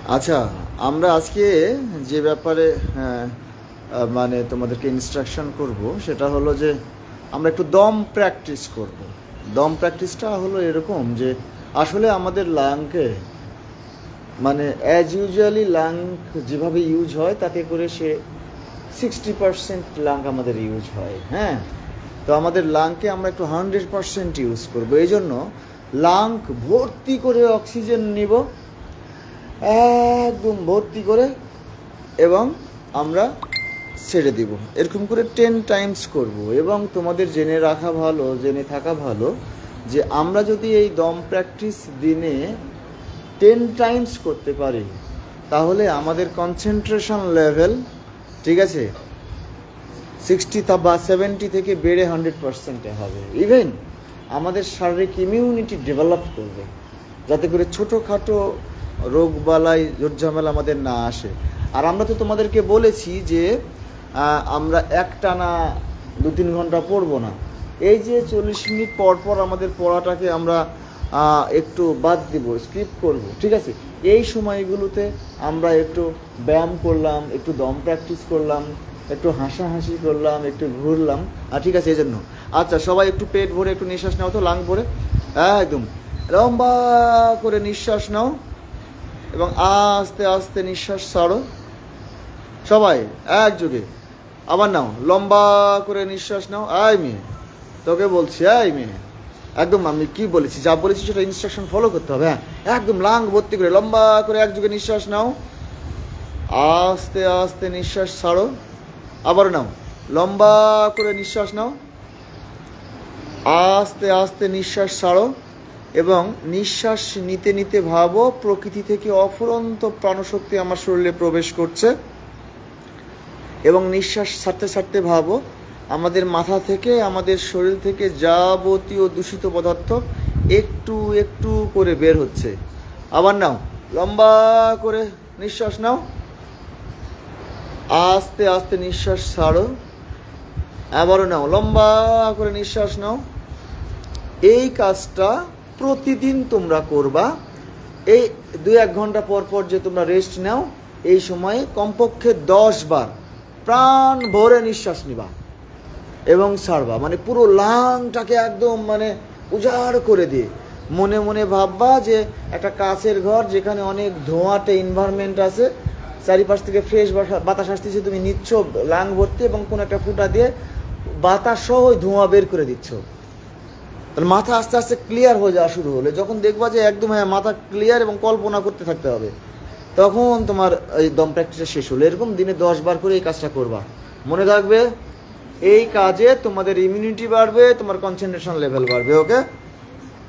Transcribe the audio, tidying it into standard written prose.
আচ্ছা, আমরা আজকে যে ব্যাপারে মানে তোমাদেরকে ইনস্ট্রাকশন করব সেটা হলো যে আমরা একটু দম প্র্যাকটিস করব। দম প্র্যাকটিসটা হলো এরকম যে আসলে আমাদের লাংকে মানে অ্যাজ ইউজুয়ালি লাং যেভাবে ইউজ হয় তাতে করে সে 60% লাং আমাদের ইউজ হয়। হ্যাঁ, তো আমাদের লাংকে আমরা একটু 100% ইউজ করবো। এই জন্য লাং ভর্তি করে অক্সিজেন নিব, একদম ভর্তি করে, এবং আমরা ছেড়ে দিব। এরকম করে 10 টাইমস করব। এবং তোমাদের জেনে থাকা ভালো যে আমরা যদি এই দম প্র্যাকটিস দিনে 10 টাইমস করতে পারি তাহলে আমাদের কনসেন্ট্রেশন লেভেল, ঠিক আছে, 60 বা 70 থেকে বেড়ে 100%-এ হবে। ইভেন আমাদের শারীরিক ইমিউনিটি ডেভেলপ করবে, যাতে করে ছোটোখাটো রোগ বালাই ঝামেলা আমাদের না আসে। আর আমরা তো তোমাদেরকে বলেছি যে আমরা একটানা 2-3 ঘন্টা পড়বো না। এই যে 40 মিনিট পর পর আমাদের পড়াটাকে আমরা একটু বাদ দিব, স্কিপ করব, ঠিক আছে। এই সময়গুলোতে আমরা একটু ব্যায়াম করলাম, একটু দম প্র্যাকটিস করলাম, একটু হাসাহাসি করলাম, একটু ঘুরলাম, ঠিক আছে। এই জন্য আচ্ছা, সবাই একটু পেট ভরে একটু নিঃশ্বাস নাও তো, লাং ভরে একদম লম্বা করে নিঃশ্বাস নাও এবং আস্তে আস্তে নিঃশ্বাস ছাড়ো। সবাই একযোগে আবার নাও, লম্বা করে নিঃশ্বাস নাও। আয় মেয়ে, তোকে বলছি, আয় মেয়ে, একদম আমি কি বলেছি, যা বলেছি সেটা ইনস্ট্রাকশন ফলো করতে হবে। হ্যাঁ, একদম লাং ভর্তি করে লম্বা করে একযোগে নিঃশ্বাস নাও, আস্তে আস্তে নিঃশ্বাস ছাড়ো। আবার নাও, লম্বা করে নিঃশ্বাস নাও, আস্তে আস্তে নিঃশ্বাস ছাড়ো। এবং নিঃশ্বাস নিতে নিতে ভাবো প্রকৃতি থেকে অফুরন্ত প্রাণশক্তি আমার শরীরে প্রবেশ করছে। এবং নিঃশ্বাস ছাড়তে ছাড়তে ভাবো আমাদের মাথা থেকে, আমাদের শরীর থেকে যাবতীয় দূষিত পদার্থ একটু একটু করে বের হচ্ছে। আবার নাও, লম্বা করে নিঃশ্বাস নাও, আস্তে আস্তে নিঃশ্বাস ছাড়ো। আবারও নাও, লম্বা করে নিঃশ্বাস নাও। এই কাজটা প্রতিদিন তোমরা করবা। এই 2-1 ঘন্টা পর পর যে তোমরা রেস্ট নাও, এই সময়ে কমপক্ষে 10 বার প্রাণ ভরে নিঃশ্বাস নিবা এবং ছাড়বা। মানে পুরো লাংটাকে একদম মানে উজাড় করে দিয়ে মনে মনে ভাববা যে একটা কাচের ঘর, যেখানে অনেক ধোঁয়াটে এনভায়রনমেন্ট আছে, চারিপাশ থেকে ফ্রেশ বাতাস আসতেছে, তুমি নিচ্ছ লাং ভর্তি এবং কোনো একটা ফুটা দিয়ে বাতাস সহ ধোঁয়া বের করে দিচ্ছ। তাহলে মাথা আস্তে আস্তে ক্লিয়ার হয়ে যাওয়া শুরু হলে, যখন দেখবা যে একদম হ্যাঁ মাথা ক্লিয়ার এবং কল্পনা করতে থাকতে হবে, তখন তোমার এই দম প্র্যাকটিসটা শেষ হলো। এরকম দিনে 10 বার করে এই কাজটা করবা। মনে থাকবে, এই কাজে তোমাদের ইমিউনিটি বাড়বে, তোমার কনসেন্ট্রেশন লেভেল বাড়বে। ওকে।